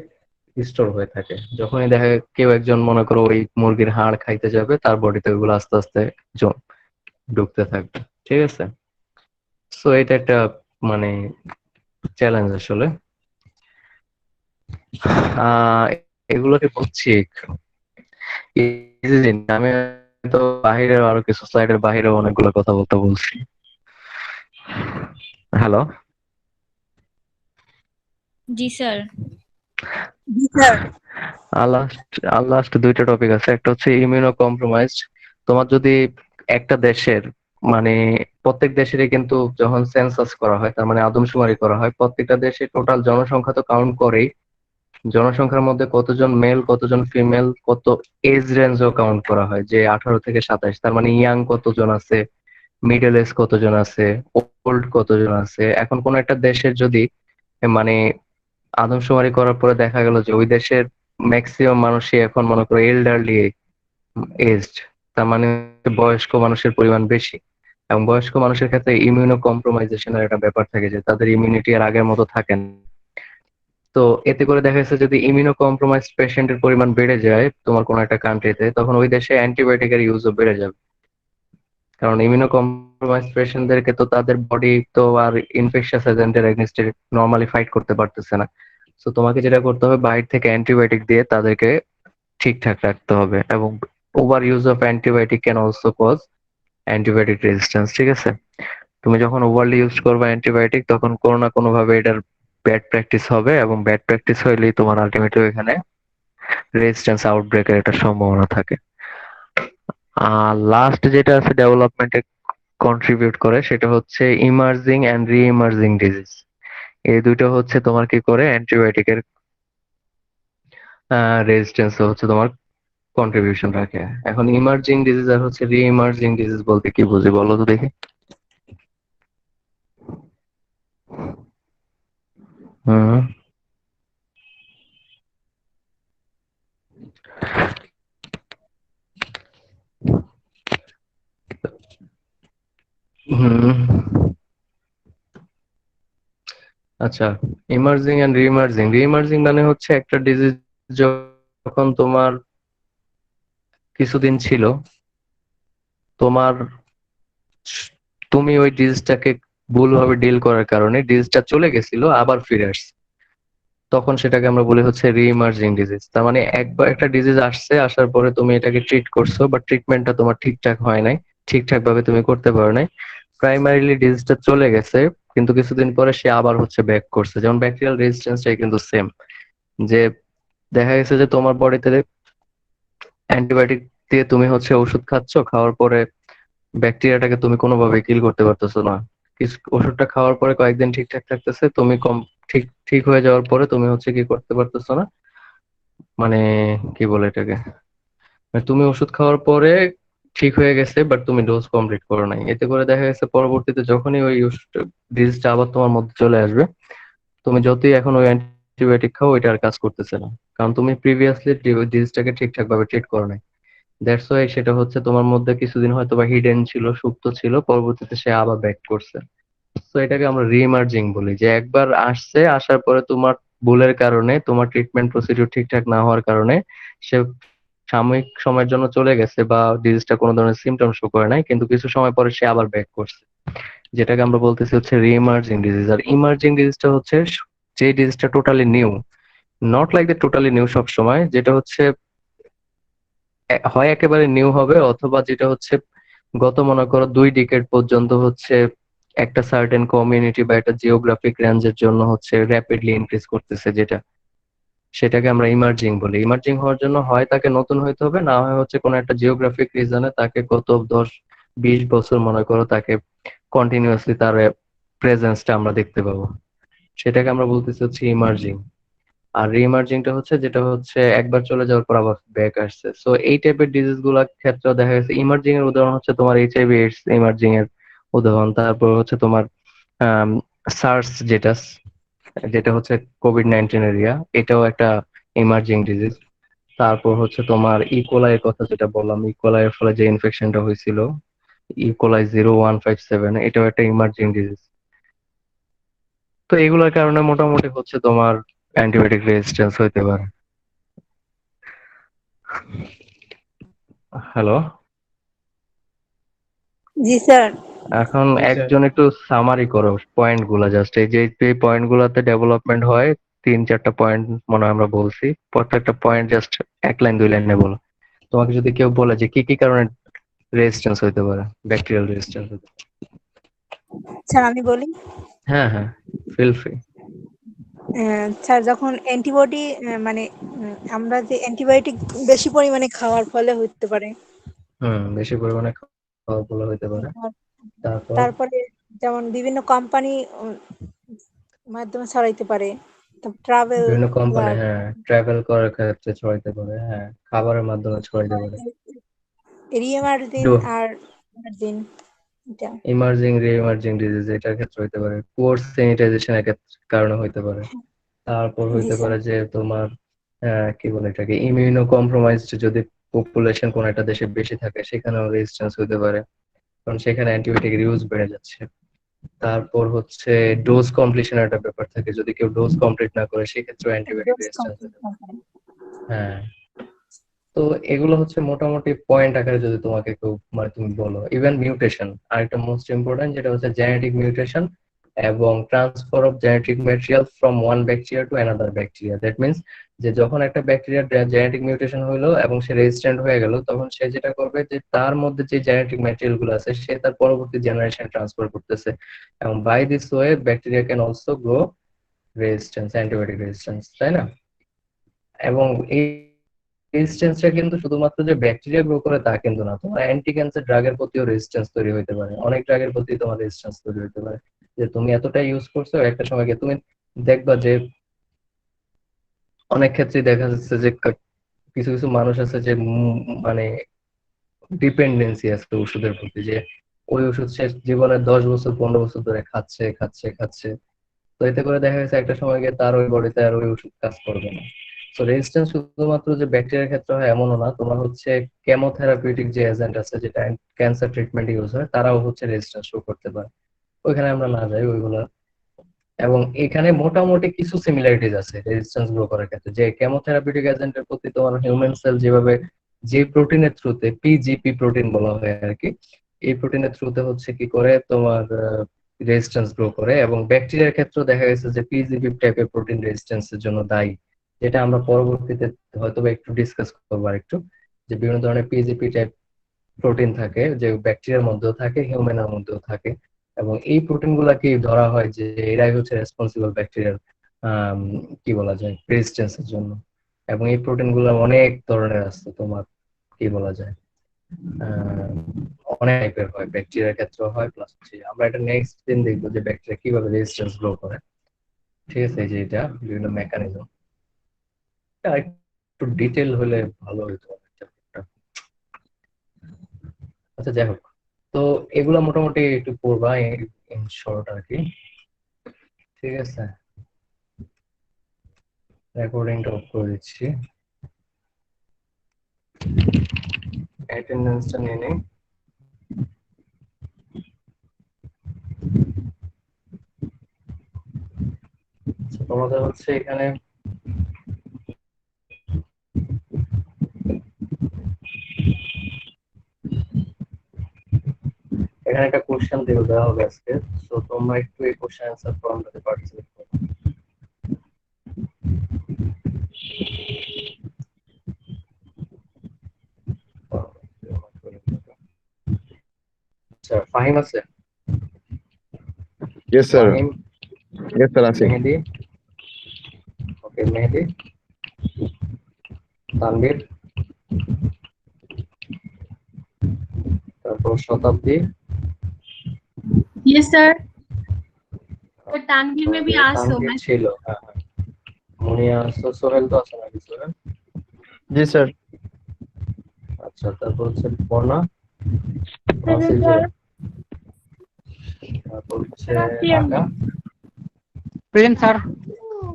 স্টোর হয়ে থাকে। যখনই দেখা কেউ একজন মনে করো ওই মুরগির হাড় খাইতে যাবে, তার বডিতে ওইগুলো আস্তে আস্তে ঢুকতে থাকবে। ঠিক আছে। সো এটা একটা মানে চ্যালেঞ্জ আসলে। এগুলোকে বুঝছি। আমি তো বাহিরের আরো কিছু স্লাইডের বাহিরে অনেকগুলো কথা বলতে বলছি। হ্যালো। জি স্যার। জি স্যার। লাস্ট দুইটা টপিক আছে, একটা হচ্ছে ইমিউনো কম্প্রোমাইজড। তোমার যদি একটা দেশের মানে প্রত্যেক দেশেরই কিন্তু যখন সেন্সাস করা হয়, তার মানে আদমশুমারি করা হয়, প্রত্যেকটা দেশে টোটাল জনসংখ্যা তো কাউন্ট করেই, জনসংখ্যার মধ্যে কতজন মেল কতজন ফিমেল কত এজ রেঞ্জও কাউন্ট করা হয়, যে 18 থেকে 27, তার মানে ইয়াং কতজন আছে, মিডল এজ কতজন আছে, ওল্ড কতজন আছে। এখন কোন একটা দেশের যদি মানে আদমশুমারি করার পরে দেখা গেল যে ওই দেশের ম্যাক্সিমাম মানুষই এখন মনে করো এল্ডারলি এজড, তার মানে বয়স্ক মানুষের পরিমাণ বেশি। এবং বয়স্ক মানুষের ক্ষেত্রে ইমিউনো কম্প্রোমাইজেশনের একটা ব্যাপার থাকে, যে তাদের ইমিউনিটি আর আগের মতো থাকে না। তো এতে করে দেখা যাচ্ছে যদি ইমিউনো কম্প্রোমাইজ পেশেন্টের পরিমাণ বেড়ে যায় তোমার কোনো একটা কান্ট্রিতে, তখন ওই দেশে অ্যান্টিবায়োটিকের ইউজও বেড়ে যাবে। কারণ ইমিউনো কম্প্রোমাইজ পেশেন্টদেরকে তো তাদের বডি তো আর ইনফেকশাস এজেন্টের এগেনস্টে নর্মালি ফাইট করতে পারতেছে না। তো তোমাকে যেটা করতে হবে, বাইরে থেকে অ্যান্টিবায়োটিক দিয়ে তাদেরকে ঠিকঠাক রাখতে হবে। এবং over use of antibiotic can also cause antibiotic resistance. ঠিক আছে। তুমি যখন ওভারলি ইউজ করবে অ্যান্টিবায়োটিক, তখন কোনো না কোনো ভাবে এটার ব্যাড প্র্যাকটিস হবে, এবং ব্যাড প্র্যাকটিস হইলেই তোমার আলটিমেটলি এখানে রেজিস্ট্যান্স আউটব্রেকের একটা সম্ভাবনা থাকে। আর লাস্ট যেটা আছে ডেভেলপমেন্টে কন্ট্রিবিউট করে, সেটা হচ্ছে ইমার্জিং এন্ড রি ইমার্জিং ডিজিজ। এই দুটো হচ্ছে তোমার কি করে অ্যান্টিবায়োটিকের রেজিস্ট্যান্স হচ্ছে তোমার কন্ট্রিবিউশন রাখে। এখন ইমার্জিং ডিজিজ আর হচ্ছে রি ইমার্জিং ডিজিজ বলতে কি বুঝি বলো তো দেখি। হুম। হুম। আচ্ছা, ইমার্জিং এন্ড রিইমার্জিং। রিইমার্জিং মানে হচ্ছে একটা ডিজিজ যখন তোমার কিছুদিন ছিল, তোমার তুমি ওই ডিজিজটাকে ভুলভাবে ডিল করার কারণে ডিজিজটা চলে গেছিল, আবার ফিরে আসছে, তখন সেটাকে আমরা বলি হচ্ছে রিইমার্জিং ডিজিজ। তার মানে একবার একটা ডিজিজ আসছে, আসার পরে তুমি এটাকে ট্রিট করছো, বাট ট্রিটমেন্টটা তোমার ঠিকঠাক হয় নাই, ঠিকঠাক ভাবে তুমি করতে পারো নাই। প্রাইমারিলি ডিজিজটা চলে গেছে, কিন্তু কিছুদিন পরে সে আবার হচ্ছে ব্যাক করছে। যেমন ব্যাকটেরিয়াল রেজিস্ট্যান্সটাই কিন্তু সেম, যে দেখা গেছে যে তোমার বডিতে অ্যান্টিবায়োটিক দিয়ে তুমি হচ্ছে ওষুধ খাচ্ছ, খাওয়ার পরে ব্যাকটেরিয়াটাকে তুমি কোনোভাবে কিল করতে পারতেছো না। ওষুধটা খাওয়ার পরে কয়েকদিন ঠিকঠাক থাকতেছে, তুমি ঠিক ঠিক হয়ে যাওয়ার পরে তুমি হচ্ছে কি করতে পারতেছো না, মানে কি বলে এটাকে, মানে তুমি ওষুধ খাওয়ার পরে ঠিক হয়ে গেছে বাট তুমি ডোজ কমপ্লিট করো নাই, এতে করে দেখা গেছে পরবর্তীতে যখনই ওই ডিজিজটা আবার তোমার মধ্যে চলে আসবে, তুমি যতই এখন ওই অ্যান্টিবায়োটিক খাও ওইটা আর কাজ করতেছে না, কারণ তুমি প্রিভিয়াসলি ডিজিজটাকে ঠিকঠাক ভাবে ট্রিট করো নাই। দ্যাটস ওয়াই সেটা হচ্ছে তোমার মধ্যে কিছুদিন হয়তো বা হিডেন ছিল, সুপ্ত ছিল, পরবর্তীতে সে আবার ব্যাক করছে। তো এটাকে আমরা রিমার্জিং বলি, যে একবার আসছে, আসার পরে তোমার ভুলের কারণে, তোমার ট্রিটমেন্ট প্রসিডিউর ঠিকঠাক না হওয়ার কারণে সে সাময়িক সময়ের জন্য চলে গেছে বা ডিজিজটা কোনো ধরনের সিমটম শো করে নাই, কিন্তু কিছু সময় পরে সে আবার ব্যাক করছে, যেটাকে আমরা বলতেছি হচ্ছে রিমার্জিং ডিজিজ। আর ইমার্জিং ডিজিজটা হচ্ছে যে ডিজিজটা totally new, not like the totally new সব সময়, যেটা হচ্ছে হয় একেবারে নিউ হবে, অথবা যেটা হচ্ছে গত মনে করো 2 ডিকেড পর্যন্ত হচ্ছে একটা সার্টেন কমিউনিটি বা একটা জিওগ্রাফিক রেঞ্জের জন্য হচ্ছে র্যাপিডলি ইনক্রিজ করতেছে, যেটা সেটাকে আমরা ইমার্জিং বলি। ইমার্জিং হওয়ার জন্য হয় তাকে নতুন হইতে হবে, না হয় হচ্ছে কোনো একটা জিওগ্রাফিক রিজনে তাকে গত 10-20 বছর মনে করো তাকে কন্টিনিউয়াসলি তার প্রেজেন্সটা আমরা দেখতে পাবো, সেটাকে আমরা বলতেছি হচ্ছে ইমার্জিং। আর রিমার্জিংটা হচ্ছে যেটা হচ্ছে একবার চলে যাওয়ার পর আবার ব্যাক আসছে। সো এই টাইপের ডিজিজ গুলার ক্ষেত্রে দেখা গেছে ইমার্জিং এর উদাহরণ হচ্ছে তোমার এইচআইভি এইডস ইমার্জিং এর উদাহরণ, তারপর হচ্ছে তোমার সার্স, যেটা যেটা হচ্ছে কোভিড-19 এরিয়া, এটাও একটা ইমার্জিং ডিজিজ। তারপর হচ্ছে তোমার ইকোলাই এর কথা যেটা বললাম, ইকোলাই এর ফলে যে ইনফেকশনটা হয়েছিল, ইকোলাই 0157, এটাও একটা ইমার্জিং ডিজিজ। তো এগুলোর কারণে মোটামুটি হচ্ছে তোমার অ্যান্টিবায়োটিক রেজিস্ট্যান্স হইতে পারে। হ্যালো, জি স্যার। এখন জি স্যার। একজন একটু সামারি করো পয়েন্ট গুলা, জাস্ট এই যে এই পয়েন্ট গুলাতে ডেভেলপমেন্ট হয়, 3-4টা পয়েন্ট মনে হয় আমরা বলছি, প্রত্যেকটা পয়েন্ট জাস্ট 1 লাইন 2 লাইনে বলো। তোমাকে যদি কেউ বলে যে কি কি কারণে রেজিস্ট্যান্স হইতে পারে, ব্যাকটেরিয়াল রেজিস্ট্যান্স হইতে পারে। স্যার আমি বলি। হ্যাঁ হ্যাঁ, ফিল ফ্রি। স্যার যখন অ্যান্টিবডি মানে আমরা যে অ্যান্টিবায়োটিক বেশি পরিমাণে খাওয়ার ফলে হতে পারে। বেশি পরিমাণে খাওয়া বলা হইতে পারে। তারপর তারপরে যেমন বিভিন্ন কোম্পানি মাধ্যমে ছড়াইতে পারে, ট্রাভেল বিভিন্ন কোম্পানি, বা হ্যাঁ, ট্রাভেল করার ক্ষেত্রে ছড়াইতে পারে, হ্যাঁ, খাবারের মাধ্যমে ছড়াইতে পারে। রিএমার্জিন আর মার্জিন, এটা ইমার্জিং ডিজিজ এটার ক্ষেত্রে হইতে পারে, পুয়ার স্যানিটাইজেশনের কারণে হইতে পারে। তারপর জি হইতে স্যার। পারে যে তোমার কি বলে এটাকে, ইমিউনো কম্প্রোমাইজড যদি পপুলেশন কোন একটা দেশে বেশি থাকে সেখানেও রেজিস্ট্যান্স হইতে পারে, কারণ সেখানে অ্যান্টিবায়োটিক ইউজ বেড়ে যাচ্ছে। তারপর হচ্ছে ডোজ কমপ্লিশনের একটা ব্যাপার থাকে, যদি কেউ ডোজ কমপ্লিট না করে সেক্ষেত্রে অ্যান্টিবায়োটিক ডোজ রেজিস্ট্যান্স কমপ্লিট হতে না পারে। করে। হ্যাঁ, তো এগুলো হচ্ছে মোটামুটি পয়েন্ট আকারে যদি তোমাকে কেউ মানে তুমি বলো। ইভেন মিউটেশন আরেকটা মোস্ট ইম্পর্টেন্ট, যেটা হচ্ছে জেনেটিক মিউটেশন এবং transfer of genetic material from one bacteria to another bacteria. That means যে যখন একটা ব্যাকটেরিয়ার জেনেটিক মিউটেশন হইলো এবং সে রেজিস্ট্যান্ট হয়ে গেল, তখন সে যেটা করবে যে তার মধ্যে যে জেনেটিক ম্যাটেরিয়াল গুলো আছে সে তার পরবর্তী জেনারেশন ট্রান্সফার করতেছে, এবং by this way bacteria can also grow resistance, antibiotic resistance, তাই না? এবং এই রেজিস্ট্যান্সটা কিন্তু শুধুমাত্র যে ব্যাকটেরিয়া গ্রো করে তা কিন্তু না, তোমার অ্যান্টি ক্যান্সার ড্রাগের প্রতিও রেজিস্ট্যান্স তৈরি হতে পারে, অনেক ড্রাগের প্রতি তোমার রেজিস্ট্যান্স তৈরি হতে পারে, যে তুমি এতটা ইউজ করছো একটা সময় গিয়ে তুমি দেখবা যে অনেক ক্ষেত্রে দেখা যাচ্ছে যে কিছু কিছু মানুষ আছে যে মানে ডিপেন্ডেন্সি আছে ওষুধের প্রতি, যে ওই ওষুধ সে জীবনে 10 বছর 15 বছর ধরে খাচ্ছে খাচ্ছে খাচ্ছে, তো এতে করে দেখা গেছে একটা সময় গিয়ে তার ওই বডিতে আর ওই ওষুধ কাজ করবে না। তো রেজিস্ট্যান্স শুধুমাত্র যে ব্যাকটেরিয়ার ক্ষেত্রে হয় এমনও না, তোমার হচ্ছে কেমোথেরাপিউটিক যে এজেন্ট আছে যেটা ক্যান্সার ট্রিটমেন্ট ইউজ হয় তারাও হচ্ছে রেজিস্ট্যান্স শো করতে পারে, ওইখানে আমরা না যাই ওইগুলো। এবং এখানে মোটামুটি কিছু সিমিলারিটিজ আছে রেজিস্ট্যান্স গ্রো করার ক্ষেত্রে, যে কেমোথেরাপিউটিক এজেন্টের প্রতি তোমার হিউম্যান সেল যেভাবে যে প্রোটিনের থ্রুতে পিজিপি প্রোটিন বলা হয় আর কি, এই প্রোটিনের থ্রুতে হচ্ছে কি করে তোমার রেজিস্ট্যান্স গ্রো করে, এবং ব্যাকটেরিয়ার ক্ষেত্রেও দেখা গেছে যে পিজিপি টাইপের প্রোটিন রেজিস্ট্যান্সের জন্য দায়ী, যেটা আমরা পরবর্তীতে হয়তো বা একটু ডিসকাস করবো আর একটু, যে বিভিন্ন ধরনের পিজিপি টাইপ প্রোটিন থাকে যে ব্যাকটেরিয়ার মধ্যেও থাকে হিউম্যানের মধ্যেও থাকে, এবং এই প্রোটিন গুলাকে ধরা হয় যে এরাই হচ্ছে রেসপন্সিবল ব্যাকটেরিয়ার কি বলা যায় রেজিস্ট্যান্সের জন্য। এবং এই প্রোটিন গুলো অনেক ধরনের আছে তোমার, কি বলা যায়, অনেক টাইপের হয়, ব্যাকটেরিয়ার ক্ষেত্রে হয়, প্লাস আমরা এটা নেক্সট দিন দেখবো যে ব্যাকটেরিয়া কিভাবে রেজিস্ট্যান্স গ্রো করে। ঠিক আছে, এই যে এটা বিভিন্ন মেকানিজম, একটু ডিটেল হলে ভালো হতো চ্যাপ্টারটা। আচ্ছা যাই হোক, তো এগুলা মোটামুটি একটু পড়বা ইন শর্ট আর কি। ঠিক আছে, রেকর্ডিংটা অফ করে দিচ্ছি, অ্যাটেন্ডেন্সটা নিয়ে নিই। তোমাদের হচ্ছে এখানে একটা কোশ্চেন দেওয়া হবে আজকে, তো তোমরা একটু এই কোশ্চেন অ্যান্সার ফর্মটাতে পার্টিসিপেট করো। আচ্ছা, ফাহিম আছে? Yes, sir. Fahim, Yes, sir. Asif. মেহেদি, ওকে মেহেদি, তানভীর, তারপর শতাব্দী। Yes, sir. But Tanvir may be asked so Tanvir much. ছিল, হ্যাঁ হ্যাঁ, মুনিয়া আসতো, সোহেল তো আছে নাকি? সোহেল, জি স্যার। আচ্ছা, তারপর হচ্ছে বর্ণা, Present, sir. তারপর হচ্ছে ঢাকা, Present, sir.